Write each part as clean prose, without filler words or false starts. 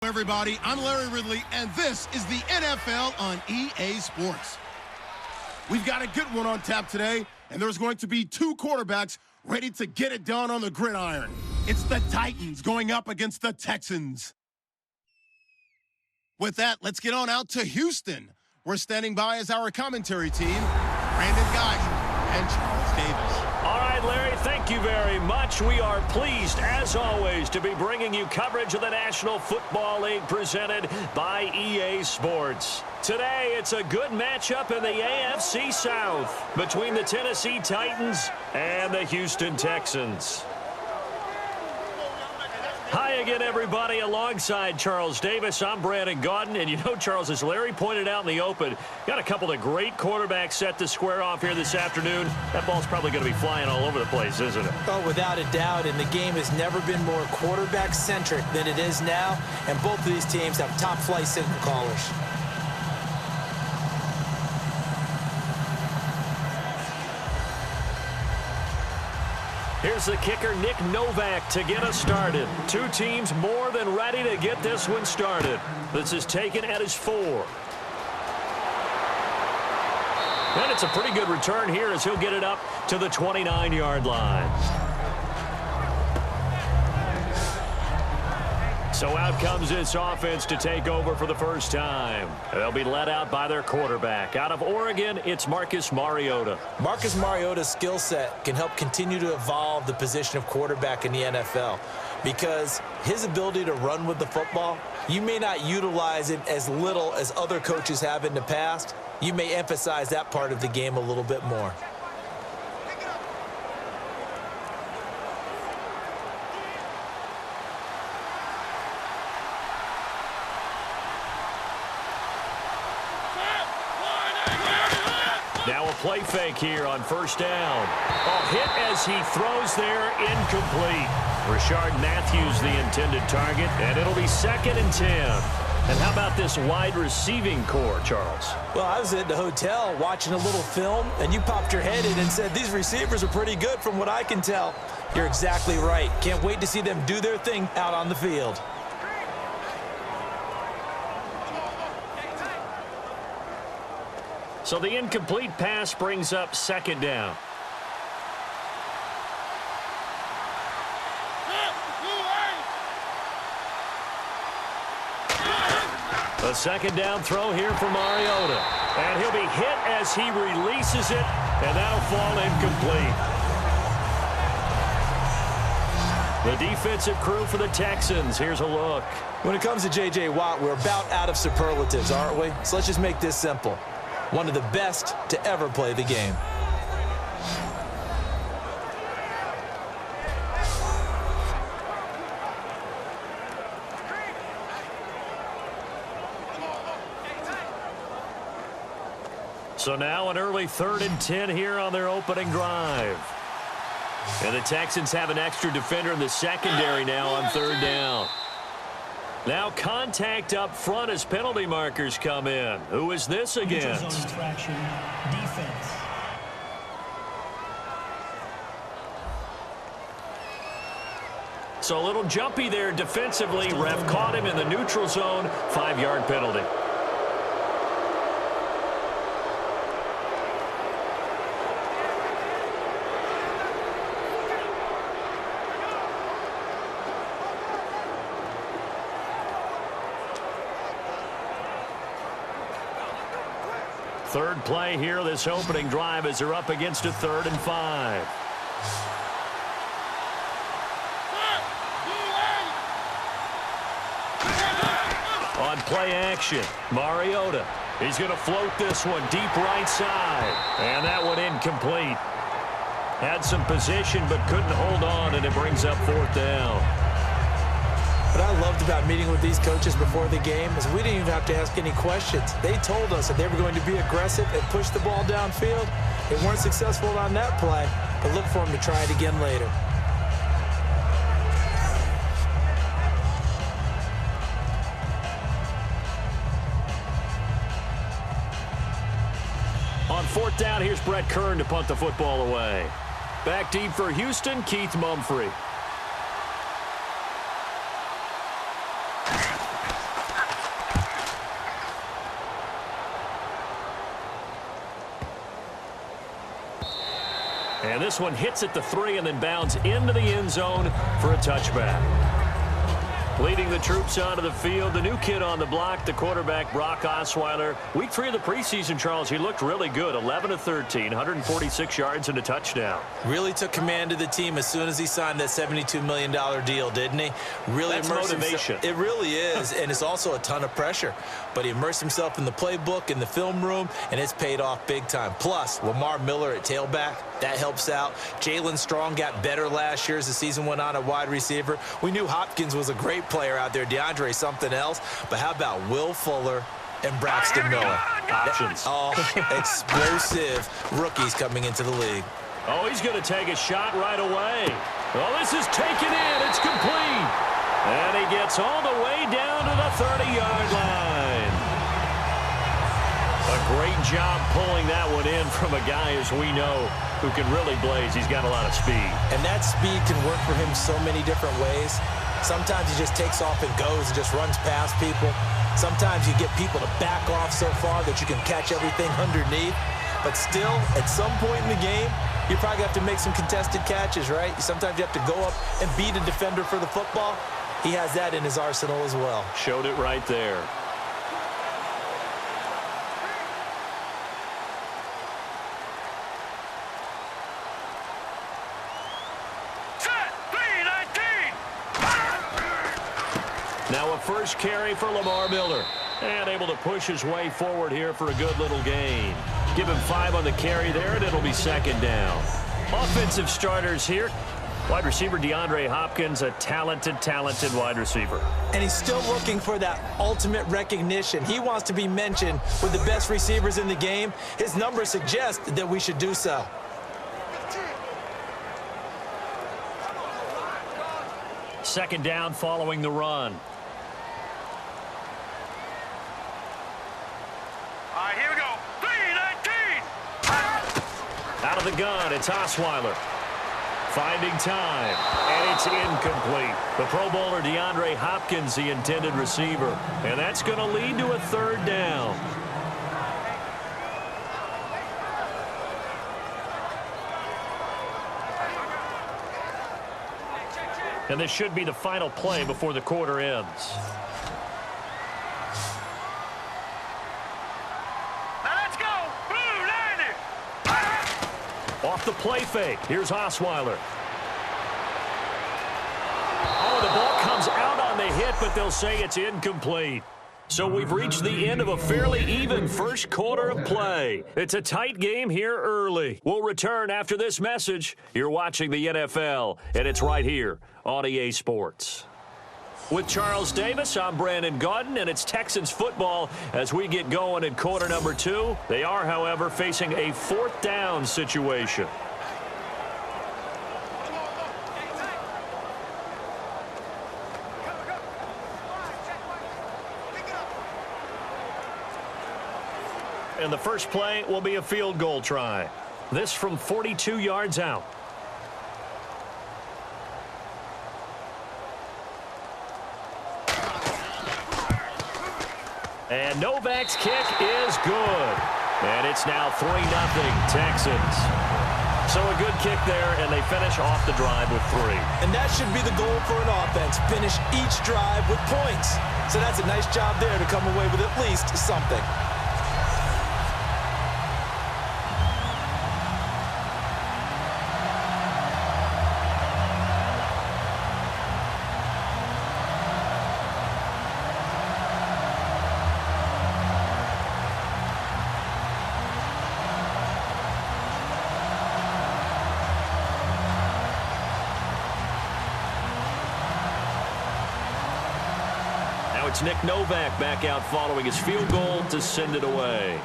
Everybody, I'm Larry Ridley, and this is the NFL on EA Sports. We've got a good one on tap today, and there's going to be two quarterbacks ready to get it done on the gridiron. It's the Titans going up against the Texans. With that, let's get on out to Houston. We're standing by as our commentary team, Brandon Geiger and Charles Davis. All right, Larry, thank you very much. We are pleased, as always, to be bringing you coverage of the National Football League presented by EA Sports. Today, it's a good matchup in the AFC South between the Tennessee Titans and the Houston Texans. Hi again, everybody. Alongside Charles Davis, I'm Brandon Gaudin. And you know, Charles, as Larry pointed out in the open, got a couple of great quarterbacks set to square off here this afternoon. That ball's probably going to be flying all over the place, isn't it? Oh, without a doubt. And the game has never been more quarterback-centric than it is now. And both of these teams have top-flight signal callers. Here's the kicker, Nick Novak, to get us started. Two teams more than ready to get this one started. This is taken at his 4. And it's a pretty good return here as he'll get it up to the 29-yard line. So out comes this offense to take over for the first time. They'll be led out by their quarterback. Out of Oregon, it's Marcus Mariota. Marcus Mariota's skill set can help continue to evolve the position of quarterback in the NFL because his ability to run with the football, you may not utilize it as little as other coaches have in the past. You may emphasize that part of the game a little bit more. Now a play fake here on first down. A hit as he throws there, incomplete. Rashard Matthews the intended target, and it'll be 2nd and 10. And how about this wide receiving core, Charles? Well, I was at the hotel watching a little film, and you popped your head in and said, these receivers are pretty good from what I can tell. You're exactly right. Can't wait to see them do their thing out on the field. So the incomplete pass brings up 2nd down. A 2nd down throw here for Mariota. And he'll be hit as he releases it, and that'll fall incomplete. The defensive crew for the Texans. Here's a look. When it comes to J.J. Watt, we're about out of superlatives, aren't we? So let's just make this simple. One of the best to ever play the game. So now an early 3rd and 10 here on their opening drive. And the Texans have an extra defender in the secondary now on 3rd down. Now contact up front as penalty markers come in. Who is this against? Defense. So a little jumpy there defensively. Ref caught him in the neutral zone. 5-yard penalty. Third play here, this opening drive, as they're up against a 3rd and 5. On play action, Mariota. He's going to float this one deep right side. And that one incomplete. Had some position but couldn't hold on, and it brings up 4th down. What I loved about meeting with these coaches before the game is we didn't even have to ask any questions. They told us that they were going to be aggressive and push the ball downfield. They weren't successful on that play, but look for them to try it again later. On 4th down, here's Brett Kern to punt the football away. Back deep for Houston, Keith Mumphrey. And this one hits at the 3 and then bounds into the end zone for a touchback. Leading the troops onto the field, the new kid on the block, the quarterback, Brock Osweiler. Week 3 of the preseason, Charles, he looked really good. 11 of 13, 146 yards and a touchdown. Really took command of the team as soon as he signed that $72 million deal, didn't he? Really That's immersed motivation. Himself. It really is, and it's also a ton of pressure. But he immersed himself in the playbook, in the film room, and it's paid off big time. Plus, Lamar Miller at tailback, that helps out. Jalen Strong got better last year as the season went on at wide receiver. We knew Hopkins was a great player out there. DeAndre something else. But how about Will Fuller and Braxton Miller? Options. Oh, explosive rookies coming into the league. Oh, he's going to take a shot right away. Oh, this is taken in. It's complete. And he gets all the way down to the 30-yard line. A great job pulling that one in from a guy, as we know, who can really blaze. He's got a lot of speed. And that speed can work for him so many different ways. Sometimes he just takes off and goes and just runs past people. Sometimes you get people to back off so far that you can catch everything underneath. But still, at some point in the game, you probably have to make some contested catches, right? Sometimes you have to go up and beat a defender for the football. He has that in his arsenal as well. Showed it right there. Now a first carry for Lamar Miller. And able to push his way forward here for a good little gain. Give him 5 on the carry there, and it'll be second down. Offensive starters here. Wide receiver DeAndre Hopkins, a talented wide receiver. And he's still looking for that ultimate recognition. He wants to be mentioned with the best receivers in the game. His numbers suggest that we should do so. Second down following the run. All right, here we go. 3-19. Out of the gun, it's Osweiler. Finding time, and it's incomplete. The Pro Bowler DeAndre Hopkins, the intended receiver. And that's going to lead to a third down. And this should be the final play before the quarter ends. Now let's go. Blue 90. Off the play fake. Here's Osweiler. Oh, the ball comes out on the hit, but they'll say it's incomplete. So we've reached the end of a fairly even first quarter of play. It's a tight game here early. We'll return after this message. You're watching the NFL, and it's right here on EA Sports. With Charles Davis, I'm Brandon Gaudin, and it's Texans football as we get going in quarter number 2. They are, however, facing a fourth down situation. And the first play will be a field goal try. This from 42 yards out. And Novak's kick is good. And it's now 3-0 Texans. So a good kick there, and they finish off the drive with 3. And that should be the goal for an offense. Finish each drive with points. So that's a nice job there to come away with at least something. It's Nick Novak back out following his field goal to send it away.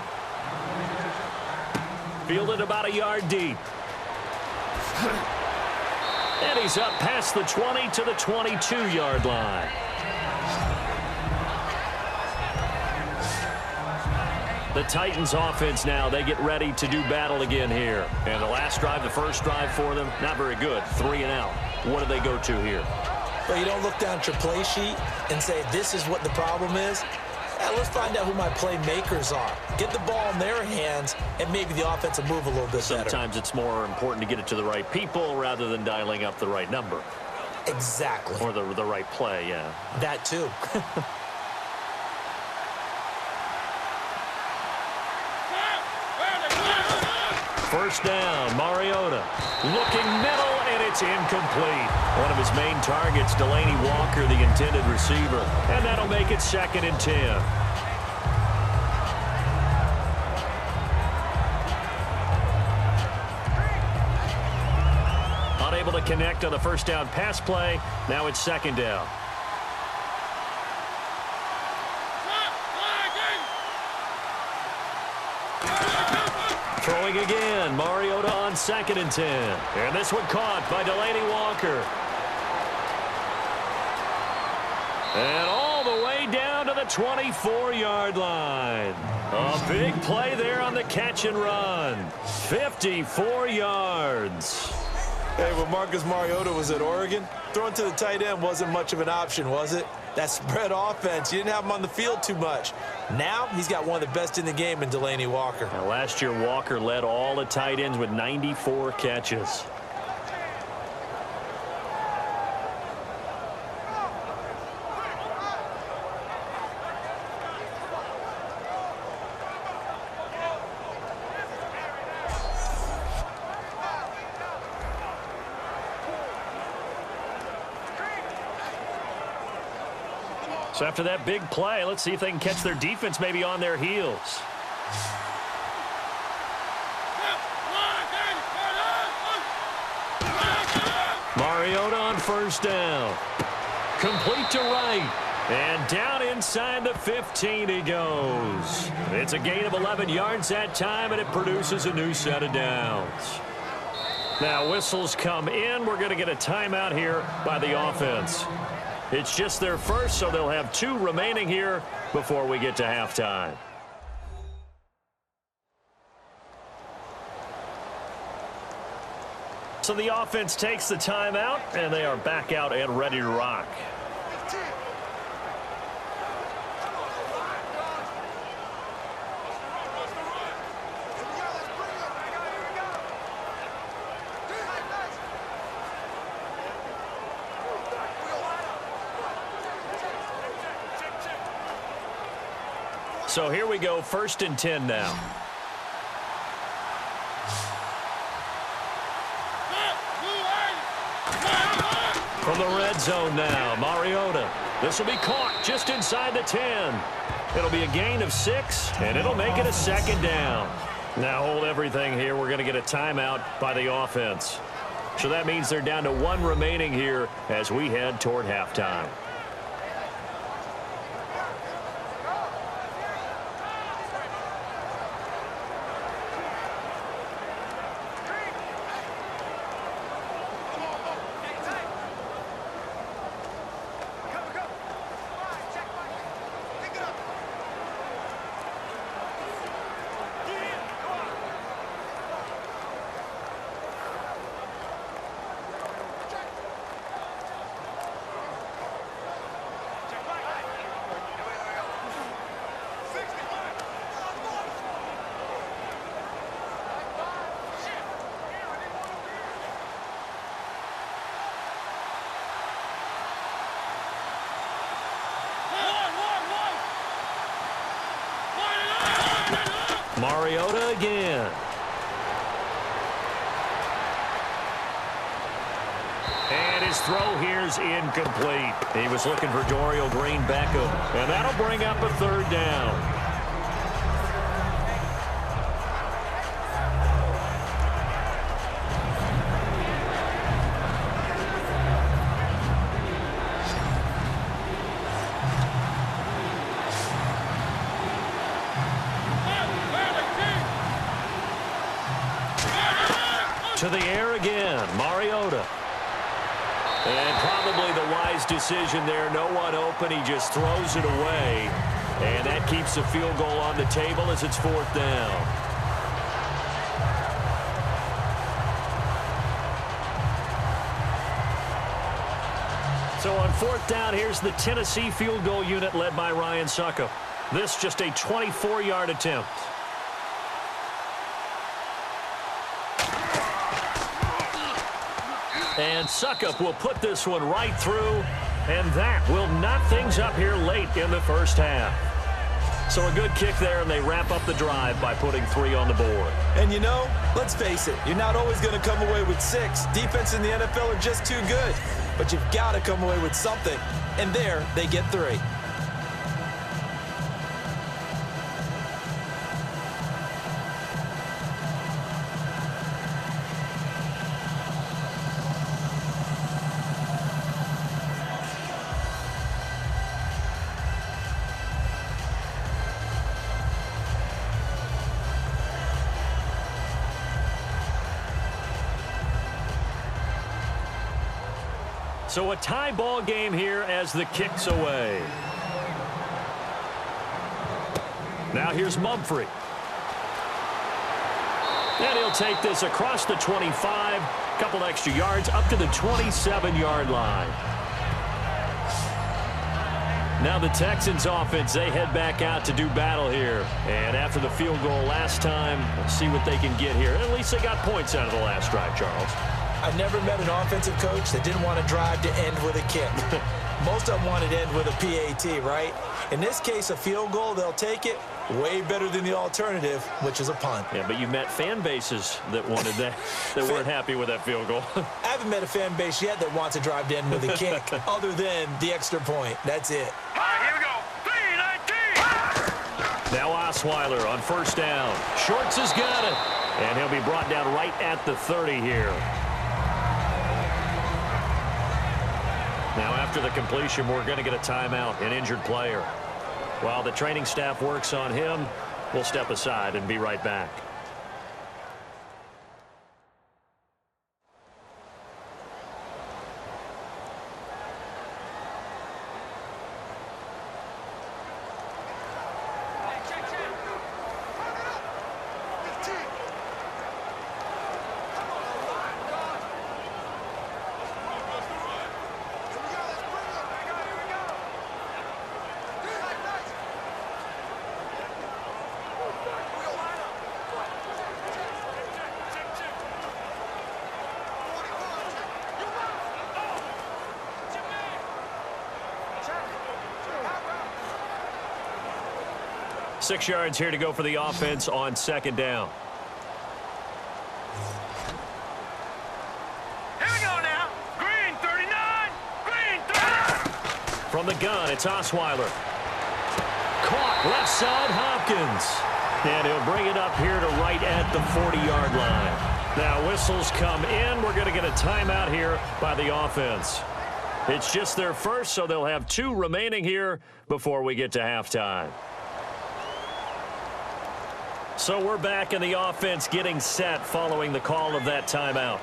Fielded about a yard deep. And he's up past the 20 to the 22-yard line. The Titans offense now, they get ready to do battle again here. And the last drive, the first drive for them, not very good. 3 and out. What do they go to here? But you don't look down at your play sheet and say, this is what the problem is. let's find out who my playmakers are. Get the ball in their hands, and maybe the offense will move a little bit better. Sometimes it's more important to get it to the right people rather than dialing up the right number. Exactly. Or the right play, yeah. That too. First down, Mariota. Looking middle, and it's incomplete. One of his main targets, Delaney Walker, the intended receiver. And that'll make it 2nd and 10. Unable to connect on the first down pass play. Now it's 2nd down. Throwing again, Mariota on 2nd and 10. And this one caught by Delaney Walker. And all the way down to the 24-yard line. A big play there on the catch and run. 54 yards. Hey, when Marcus Mariota was at Oregon, throwing to the tight end wasn't much of an option, was it? That spread offense, you didn't have him on the field too much. Now, he's got one of the best in the game in Delaney Walker. Now, last year, Walker led all the tight ends with 94 catches. So after that big play, let's see if they can catch their defense maybe on their heels. Mariota on first down. Complete to right. And down inside the 15 he goes. It's a gain of 11 yards that time, and it produces a new set of downs. Now whistles come in. We're going to get a timeout here by the offense. It's just their first, so they'll have 2 remaining here before we get to halftime. So the offense takes the timeout, and they are back out and ready to rock. So here we go, 1st and 10 now. From the red zone now, Mariota. This will be caught just inside the 10. It'll be a gain of 6, and it'll make it a 2nd down. Now hold everything here. We're going to get a timeout by the offense. So that means they're down to 1 remaining here as we head toward halftime. Mariota again. And his throw here's incomplete. He was looking for Dorial Green-Beckham. And that'll bring up a 3rd down. To the air again, Mariota. And probably the wise decision there. No one open. He just throws it away. And that keeps the field goal on the table as it's 4th down. So on 4th down, here's the Tennessee field goal unit led by Ryan Suckup. This just a 24-yard attempt. And Suckup will put this one right through, and that will knot things up here late in the first half. So a good kick there, and they wrap up the drive by putting 3 on the board. And you know, let's face it, you're not always going to come away with 6. Defense in the NFL are just too good. But you've got to come away with something. And there, they get 3. So a tie ball game here as the kick's away. Now here's Mumphrey. And he'll take this across the 25, couple extra yards up to the 27-yard line. Now the Texans offense, they head back out to do battle here. And after the field goal last time, we'll see what they can get here. At least they got points out of the last drive, Charles. I never met an offensive coach that didn't want to drive to end with a kick. Most of them wanted to end with a PAT, right? In this case, a field goal, they'll take it. Way better than the alternative, which is a punt. Yeah, but you met fan bases that wanted that, that weren't happy with that field goal. I haven't met a fan base yet that wants to drive to end with a kick other than the extra point. That's it. All right, here we go. 3-19. Now Osweiler on first down. Shorts has got it. And he'll be brought down right at the 30 here. Now after the completion, we're going to get a timeout, an injured player. While the training staff works on him, we'll step aside and be right back. Six yards here to go for the offense on second down. Here we go now. Green 39. Green 39. From the gun, it's Osweiler. Caught left side, Hopkins. And he'll bring it up here to right at the 40-yard line. Now whistles come in. We're going to get a timeout here by the offense. It's just their first, so they'll have 2 remaining here before we get to halftime. So we're back in the offense getting set following the call of that timeout.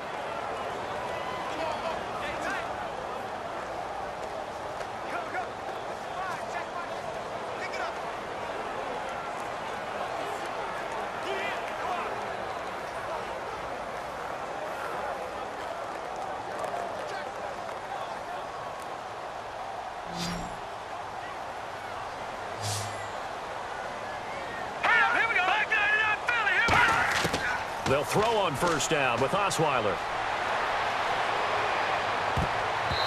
They'll throw on first down with Osweiler.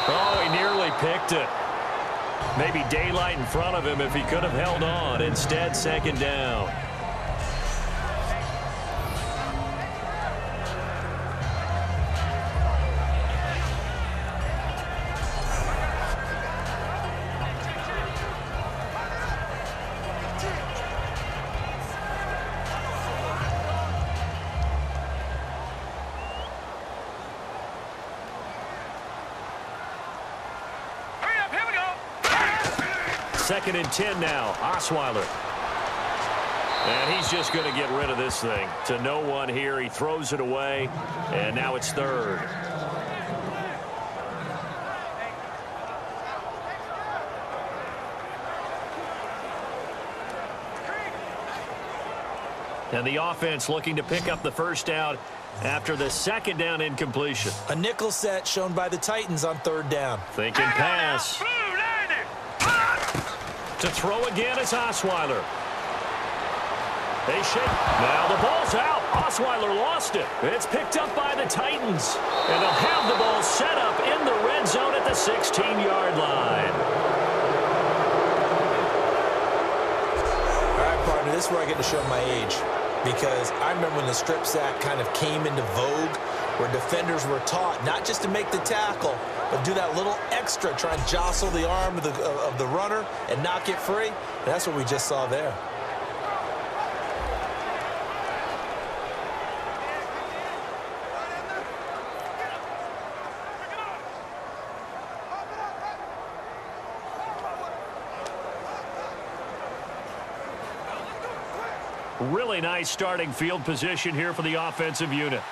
Oh, he nearly picked it. Maybe daylight in front of him if he could have held on. Instead, second down. Second and 10 now. Osweiler. And he's just going to get rid of this thing. To no one here. He throws it away. And now it's third. And the offense looking to pick up the first down after the second down incompletion. A nickel set shown by the Titans on third down. Thinking pass. To throw again is Osweiler. They shake. Now the ball's out. Osweiler lost it. It's picked up by the Titans. And they'll have the ball set up in the red zone at the 16-yard line. All right, partner, this is where I get to show my age. Because I remember when the strip sack kind of came into vogue, where defenders were taught not just to make the tackle, but do that little extra, try and jostle the arm of the runner and knock it free. And that's what we just saw there. Really nice starting field position here for the offensive unit.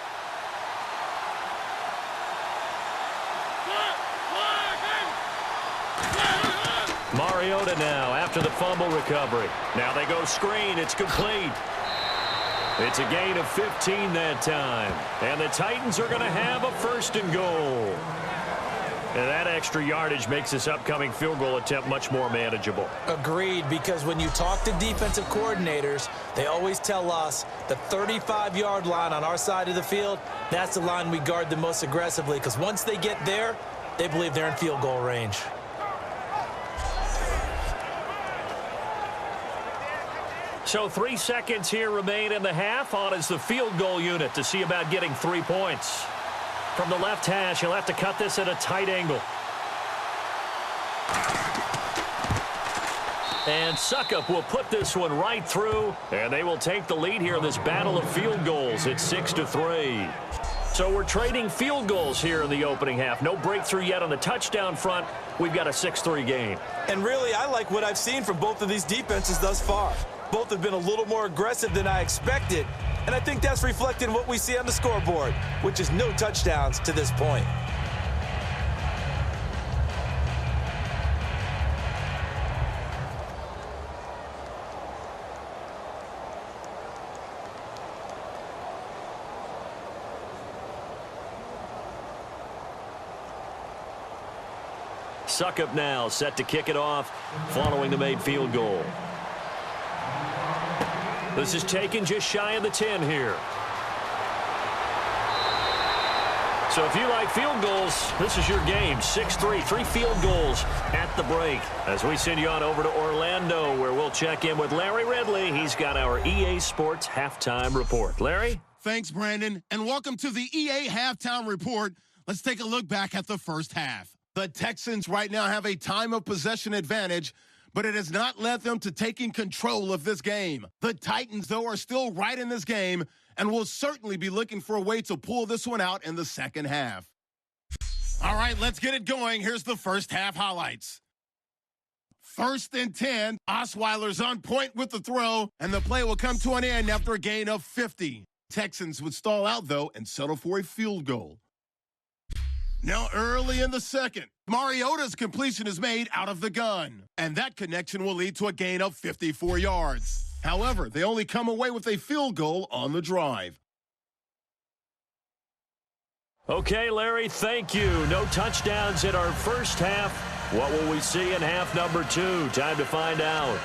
Mariota now after the fumble recovery. Now they go screen. It's complete. It's a gain of 15 that time. And the Titans are going to have a 1st and goal. And that extra yardage makes this upcoming field goal attempt much more manageable. Agreed, because when you talk to defensive coordinators, they always tell us the 35-yard line on our side of the field, that's the line we guard the most aggressively, because once they get there, they believe they're in field goal range. So 3 seconds here remain in the half. On is the field goal unit to see about getting 3 points. From the left hash, he'll have to cut this at a tight angle. And Suckup will put this one right through, and they will take the lead here in this battle of field goals. It's 6-3. So we're trading field goals here in the opening half. No breakthrough yet on the touchdown front. We've got a 6-3 game. And really, I like what I've seen from both of these defenses thus far. Both have been a little more aggressive than I expected. And I think that's reflected in what we see on the scoreboard, which is no touchdowns to this point. Suckup now set to kick it off following the made field goal. This is taken just shy of the 10 here. So if you like field goals, this is your game. 6-3, 3 field goals at the break. As we send you on over to Orlando, where we'll check in with Larry Ridley. He's got our EA Sports Halftime Report. Larry? Thanks, Brandon, and welcome to the EA Halftime Report. Let's take a look back at the first half. The Texans right now have a time of possession advantage, but it has not led them to taking control of this game. The Titans, though, are still right in this game and will certainly be looking for a way to pull this one out in the second half. All right, let's get it going. Here's the first half highlights. 1st and 10, Osweiler's on point with the throw, and the play will come to an end after a gain of 50. Texans would stall out, though, and settle for a field goal. Now early in the second, Mariota's completion is made out of the gun, and that connection will lead to a gain of 54 yards. However, they only come away with a field goal on the drive. Okay, Larry, thank you. No touchdowns in our first half. What will we see in half number 2? Time to find out.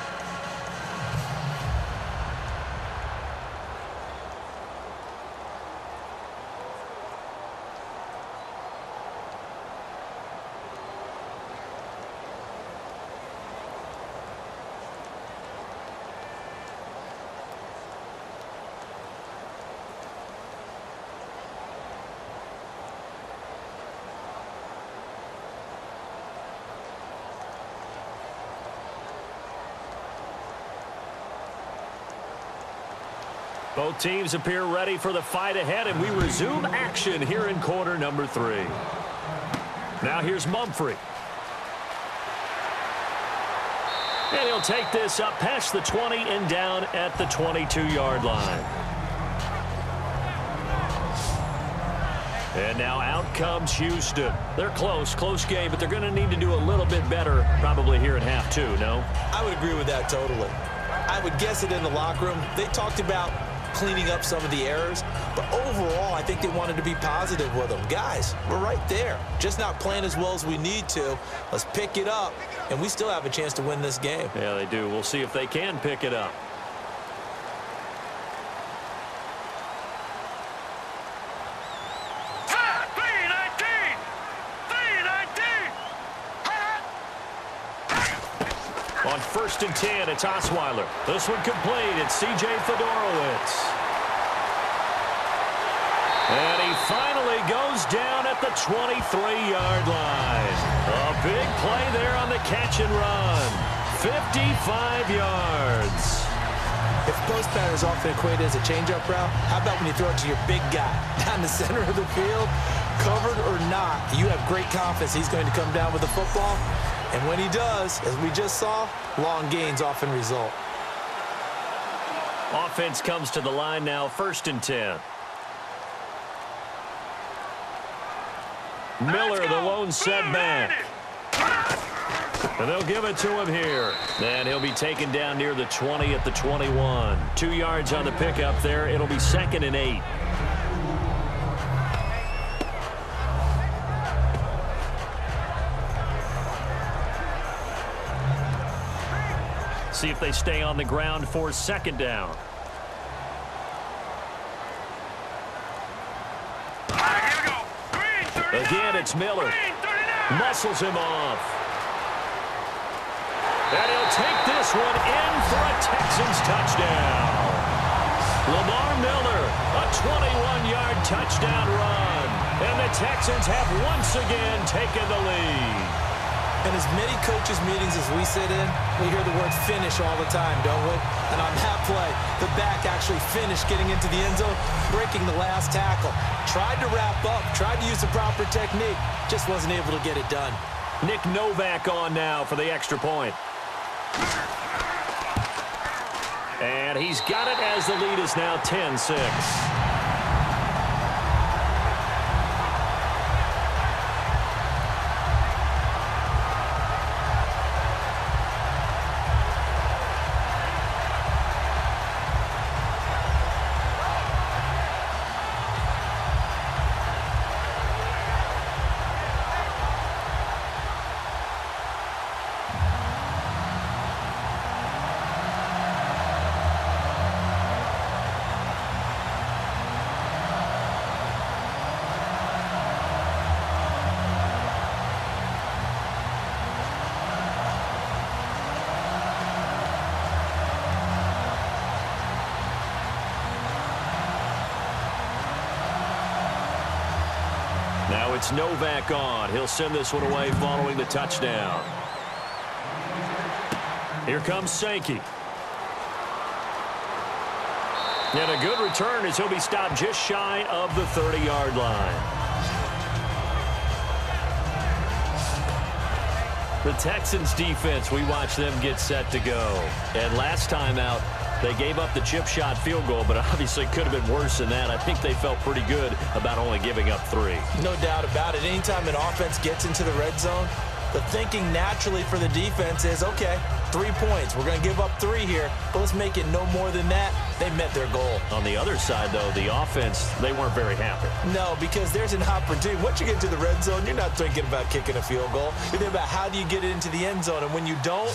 Both teams appear ready for the fight ahead, and we resume action here in quarter number 3. Now here's Mumphrey. And he'll take this up past the 20 and down at the 22-yard line. And now out comes Houston. They're close game, but they're going to need to do a little bit better probably here in half 2, no? I would agree with that totally. I would guess it in the locker room. They talked about cleaning up some of the errors. But overall, I think they wanted to be positive with them. Guys, we're right there. Just not playing as well as we need to. Let's pick it up, and we still have a chance to win this game. Yeah, they do. We'll see if they can pick it up. On 1st and 10, it's Osweiler. This one complete. It's C.J. Fedorowicz. And he finally goes down at the 23-yard line. A big play there on the catch and run. 55 yards. If post pattern is often equated as a change-up route, how about when you throw it to your big guy down the center of the field? Covered or not, you have great confidence he's going to come down with the football. And when he does, as we just saw, long gains often result. Offense comes to the line now, 1st and 10. Miller, the lone setback. And they'll give it to him here. And he'll be taken down near the 20 at the 21. 2 yards on the pickup there. It'll be 2nd and 8. See if they stay on the ground for 2nd down. Again, it's Miller. Muscles him off. And he'll take this one in for a Texans touchdown. Lamar Miller, a 21-yard touchdown run. And the Texans have once again taken the lead. In as many coaches' meetings as we sit in, we hear the word finish all the time, don't we? And on that play, the back actually finished getting into the end zone, breaking the last tackle. Tried to wrap up, tried to use the proper technique, just wasn't able to get it done. Nick Novak on now for the extra point. And he's got it as the lead is now 10-6. Now it's Novak on. He'll send this one away following the touchdown. Here comes Sankey. And a good return as he'll be stopped just shy of the 30-yard line. The Texans defense, we watch them get set to go. And last time out, they gave up the chip shot field goal, but obviously could have been worse than that. I think they felt pretty good about only giving up 3. No doubt about it. Anytime an offense gets into the red zone, the thinking naturally for the defense is, okay, 3 points. We're going to give up 3 here, but let's make it no more than that. They met their goal. On the other side, though, the offense, they weren't very happy. No, because there's an opportunity. Once you get to the red zone, you're not thinking about kicking a field goal. You're thinking about how do you get it into the end zone, and when you don't,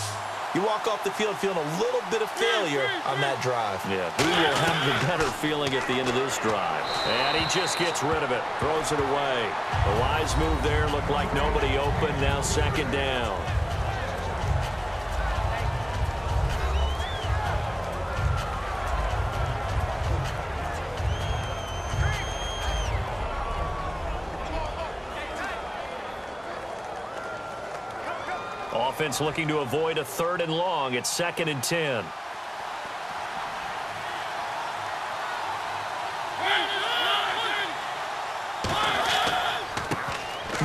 you walk off the field feeling a little bit of failure on that drive. Yeah, who will have the better feeling at the end of this drive? And he just gets rid of it, throws it away. A wise move there, looked like nobody open, now 2nd down. Offense looking to avoid a 3rd and long. It's 2nd and 10.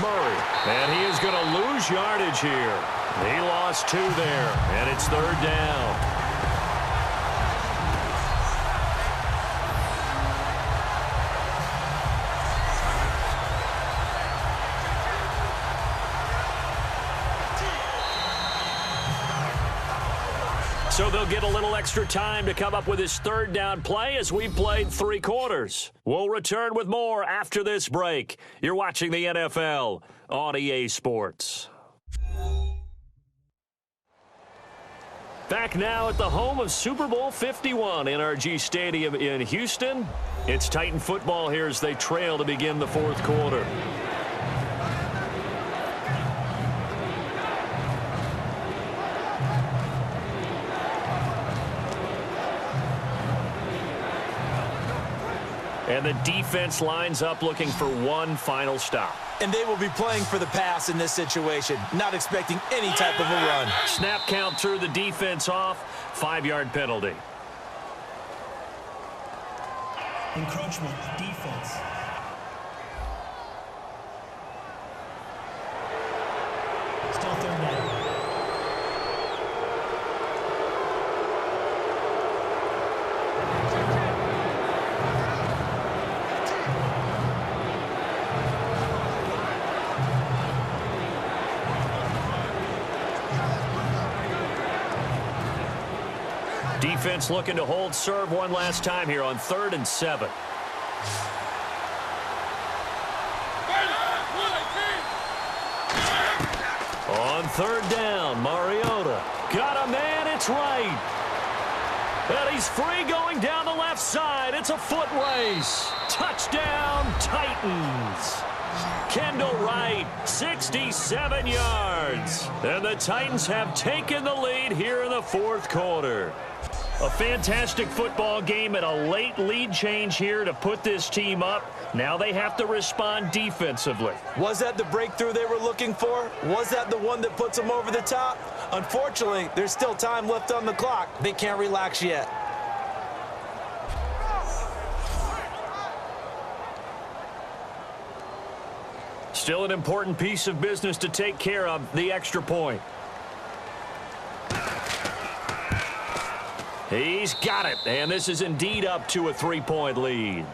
Murray. And he is going to lose yardage here. He lost 2 there. And it's 3rd down. So they'll get a little extra time to come up with his third down play as we've played 3 quarters. We'll return with more after this break. You're watching the NFL on EA Sports. Back now at the home of Super Bowl 51, NRG Stadium in Houston. It's Titan football here as they trail to begin the 4th quarter. And the defense lines up looking for one final stop. And they will be playing for the pass in this situation, not expecting any type of a run. Snap count threw the defense off, 5-yard penalty. Encroachment, defense. Still 3rd down. Defense looking to hold serve one last time here on 3rd and 7. On 3rd down, Mariota got a man, it's right. And he's free going down the left side. It's a foot race. Touchdown, Titans. Kendall Wright, 67 yards. And the Titans have taken the lead here in the 4th quarter. A fantastic football game and a late lead change here to put this team up. Now they have to respond defensively. Was that the breakthrough they were looking for? Was that the one that puts them over the top? Unfortunately, there's still time left on the clock. They can't relax yet. Still an important piece of business to take care of, the extra point. He's got it, and this is indeed up to a 3-point lead.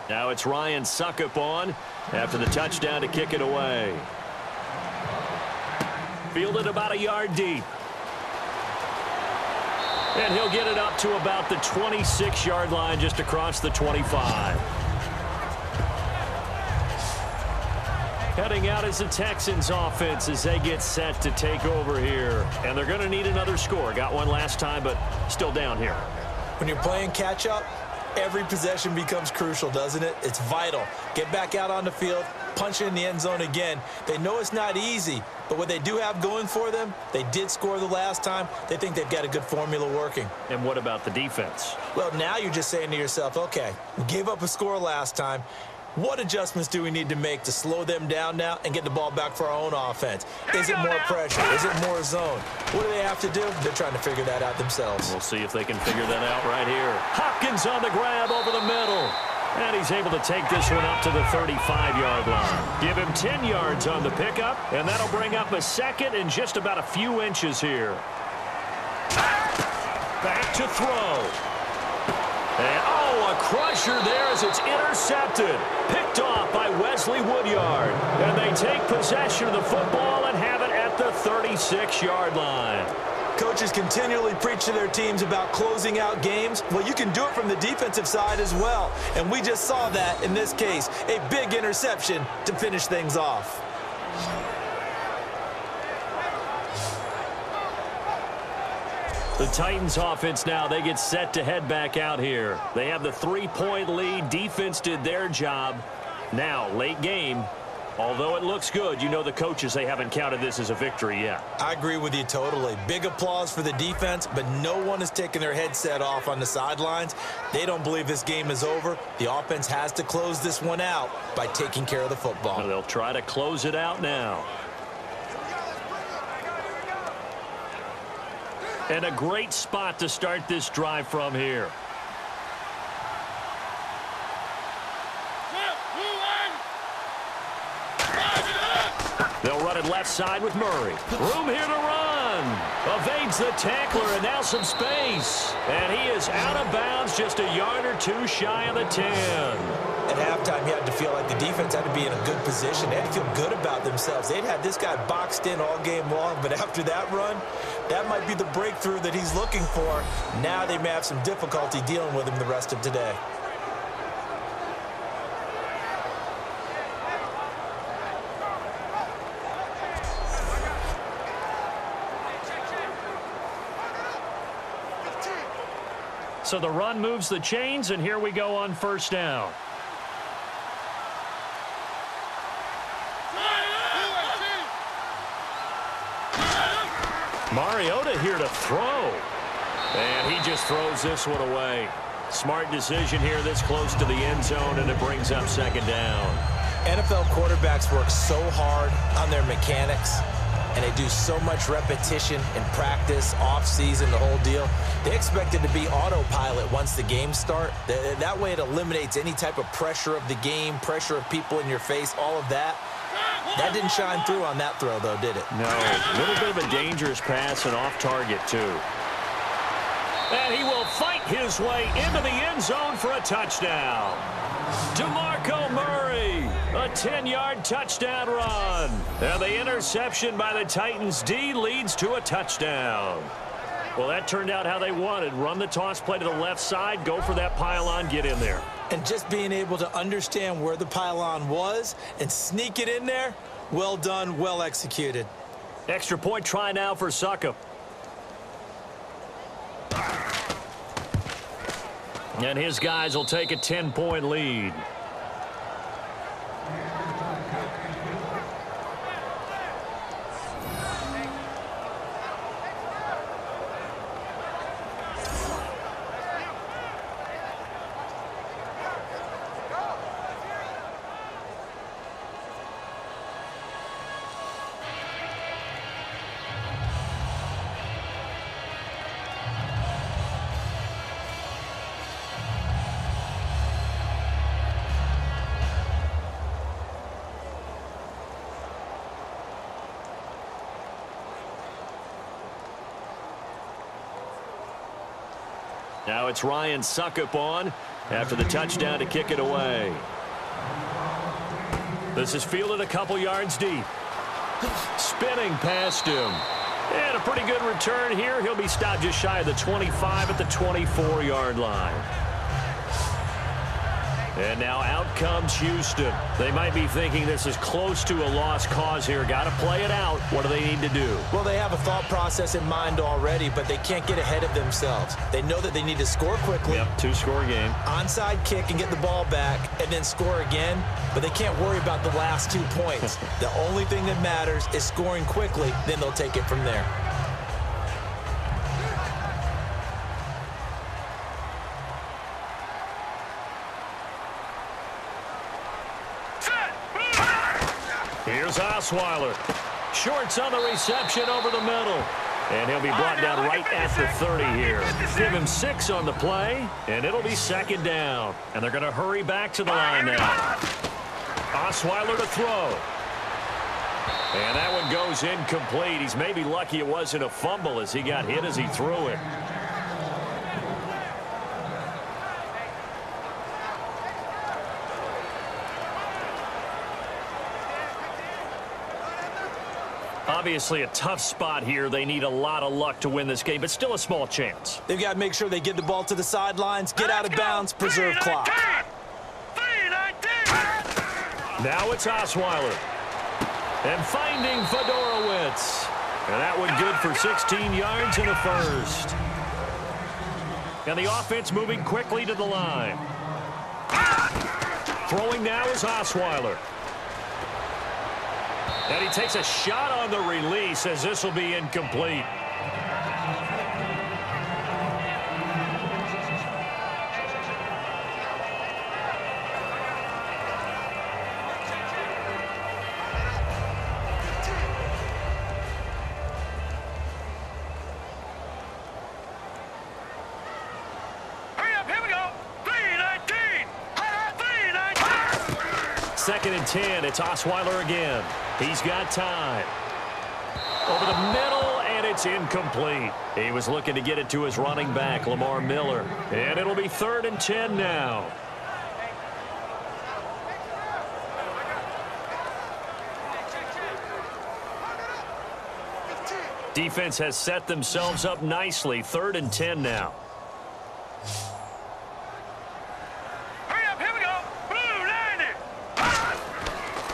Now it's Ryan Suckup on after the touchdown to kick it away. Fielded about a yard deep. And he'll get it up to about the 26-yard line just across the 25. Heading out is the Texans offense as they get set to take over here. And they're going to need another score. Got one last time, but still down here. When you're playing catch-up, every possession becomes crucial, doesn't it? It's vital. Get back out on the field, punch it in the end zone again. They know it's not easy, but what they do have going for them, they did score the last time. They think they've got a good formula working. And what about the defense? Well, now you're just saying to yourself, okay, we gave up a score last time. What adjustments do we need to make to slow them down now and get the ball back for our own offense? Is it more pressure? Is it more zone? What do they have to do? They're trying to figure that out themselves. We'll see if they can figure that out right here. Hopkins on the grab over the middle. And he's able to take this one up to the 35-yard line. Give him 10 yards on the pickup, and that'll bring up a second and just about a few inches here. Back to throw. And, oh, a crusher there as it's intercepted. Picked off by Wesley Woodyard. And they take possession of the football and have it at the 36-yard line. Coaches continually preach to their teams about closing out games. Well, you can do it from the defensive side as well. And we just saw that in this case. A big interception to finish things off. The Titans offense now, they get set to head back out here. They have the 3-point lead. Defense did their job. Now, late game, Although it looks good, you know the coaches, they haven't counted this as a victory yet. I agree with you totally. Big applause for the defense, but no one is taking their headset off on the sidelines. They don't believe this game is over. The offense has to close this one out by taking care of the football. Well, they'll try to close it out now. And a great spot to start this drive from here. They'll run it left side with Murray. Room here to run. Evades the tackler, and now some space. And he is out of bounds, just a yard or two shy of the 10. At halftime, you had to feel like the defense had to be in a good position. They had to feel good about themselves. They'd had this guy boxed in all game long, but after that run, that might be the breakthrough that he's looking for. Now they may have some difficulty dealing with him the rest of today. So the run moves the chains, and here we go on first down. Mariota here to throw. And he just throws this one away. Smart decision here this close to the end zone, and it brings up second down. NFL quarterbacks work so hard on their mechanics, and they do so much repetition in practice, off-season, the whole deal. They expect it to be autopilot once the games start. That way it eliminates any type of pressure of the game, pressure of people in your face, all of that. That didn't shine through on that throw, though, did it? No, a little bit of a dangerous pass and off target, too. And he will fight his way into the end zone for a touchdown. DeMarco Murray, a 10-yard touchdown run. And the interception by the Titans D leads to a touchdown. Well, that turned out how they wanted. Run the toss play to the left side, go for that pylon, get in there. And just being able to understand where the pylon was and sneak it in there, well done, well executed. Extra point try now for Succop. And his guys will take a 10-point lead. Now it's Ryan Succop on after the touchdown to kick it away. This is fielded a couple yards deep. Spinning past him. And a pretty good return here. He'll be stopped just shy of the 25 at the 24-yard line. And now out comes Houston. They might be thinking this is close to a lost cause here. Got to play it out. What do they need to do? Well, they have a thought process in mind already, but they can't get ahead of themselves. They know that they need to score quickly. Yep, two-score game. Onside kick and get the ball back and then score again, but they can't worry about the last 2 points. The only thing that matters is scoring quickly, then they'll take it from there. Here's Osweiler. Shorts on the reception over the middle. And he'll be brought down right at the 30 here. Give him 6 on the play, and it'll be second down. And they're going to hurry back to the line now. Osweiler to throw. And that one goes incomplete. He's maybe lucky it wasn't a fumble as he got hit as he threw it. Obviously a tough spot here. They need a lot of luck to win this game, but still a small chance. They've got to make sure they get the ball to the sidelines, get out of bounds, preserve clock. Now it's Osweiler. And finding Fedorowicz. And that one good for 16 yards and a first. And the offense moving quickly to the line. Throwing now is Osweiler. And he takes a shot on the release as this will be incomplete. Second and 10, it's Osweiler again. He's got time. Over the middle, and it's incomplete. He was looking to get it to his running back, Lamar Miller. And it'll be 3rd and 10 now. Defense has set themselves up nicely. 3rd and 10 now.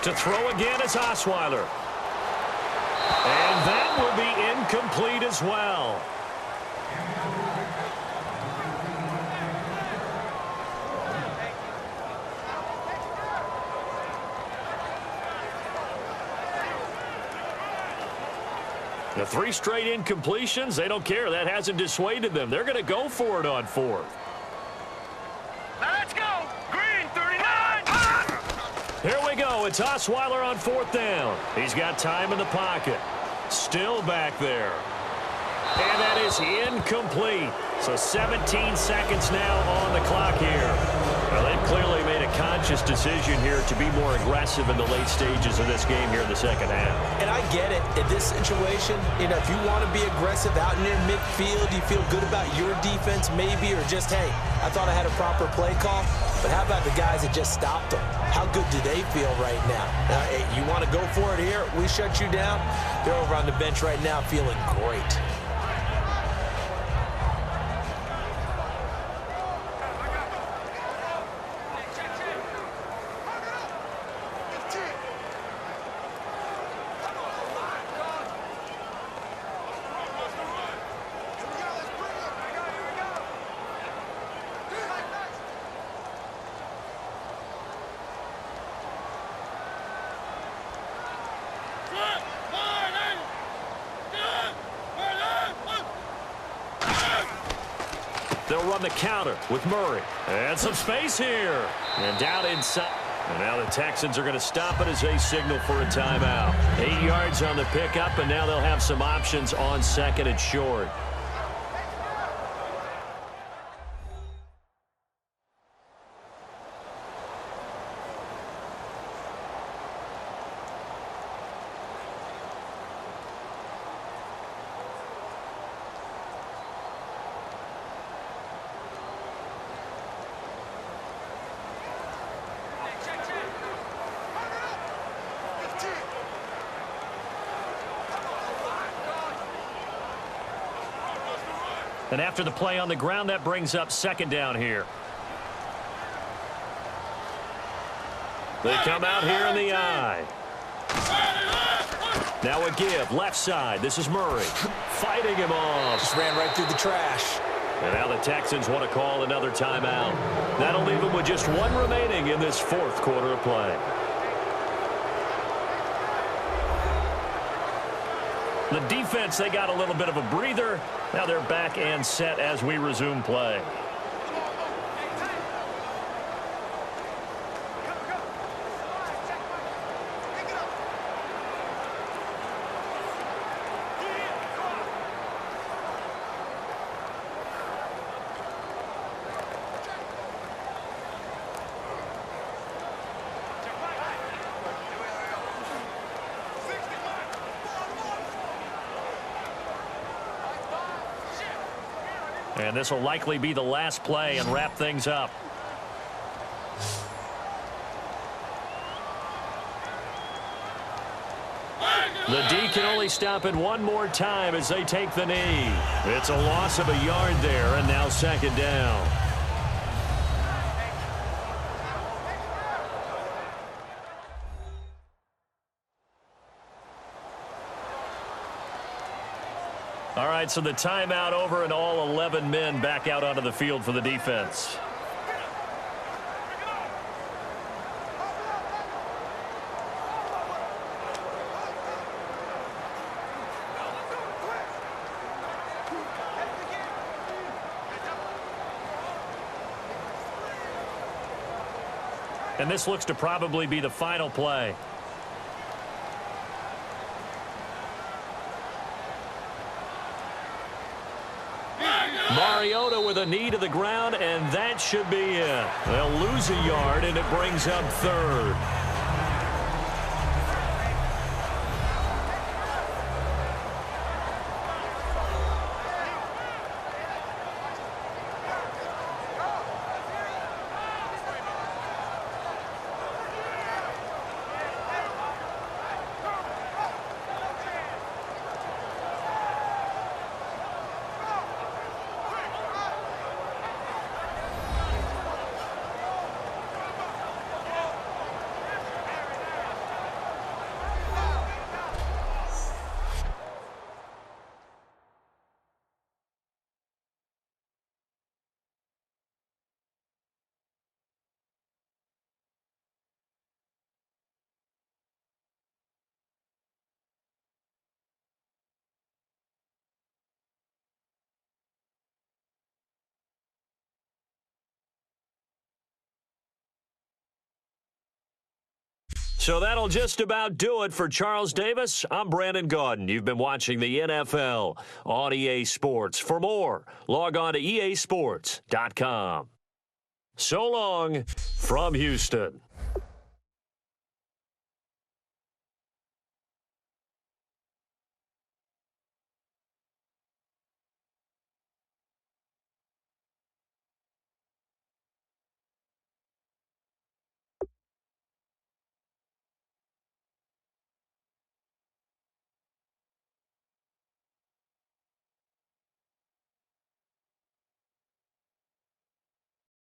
To throw again is Osweiler. And that will be incomplete as well. The 3 straight incompletions, they don't care. That hasn't dissuaded them. They're going to go for it on 4th. Let's go! Green 39! Here we go. It's Osweiler on 4th down. He's got time in the pocket. Still back there. And that is incomplete. So 17 seconds now on the clock here. Well, they've clearly made a conscious decision here to be more aggressive in the late stages of this game here in the second half. And I get it. In this situation, you know, if you want to be aggressive out near midfield, you feel good about your defense maybe, or just, hey, I thought I had a proper play call. But how about the guys that just stopped them? How good do they feel right now? Hey, you want to go for it here? We shut you down. They're over on the bench right now feeling great. They'll run the counter with Murray. And some space here. And down inside. And now the Texans are going to stop it as they signal for a timeout. 8 yards on the pickup, and now they'll have some options on 2nd and short. And after the play on the ground, that brings up 2nd down here. They come out here in the eye. Now a give, left side. This is Murray. Fighting him off. Just ran right through the trash. And now the Texans want to call another timeout. That'll leave them with just 1 remaining in this 4th quarter of play. The defense, they got a little bit of a breather. Now they're back and set as we resume play. And this will likely be the last play and wrap things up. The D can only stop it 1 more time as they take the knee. It's a loss of a yard there, and now 2nd down. All right, so the timeout over and all 11 men back out onto the field for the defense. And this looks to probably be the final play. Mariota with a knee to the ground, and that should be it. They'll lose a yard, and it brings up third. So that'll just about do it for Charles Davis. I'm Brandon Gaudin. You've been watching the NFL on EA Sports. For more, log on to easports.com. So long from Houston.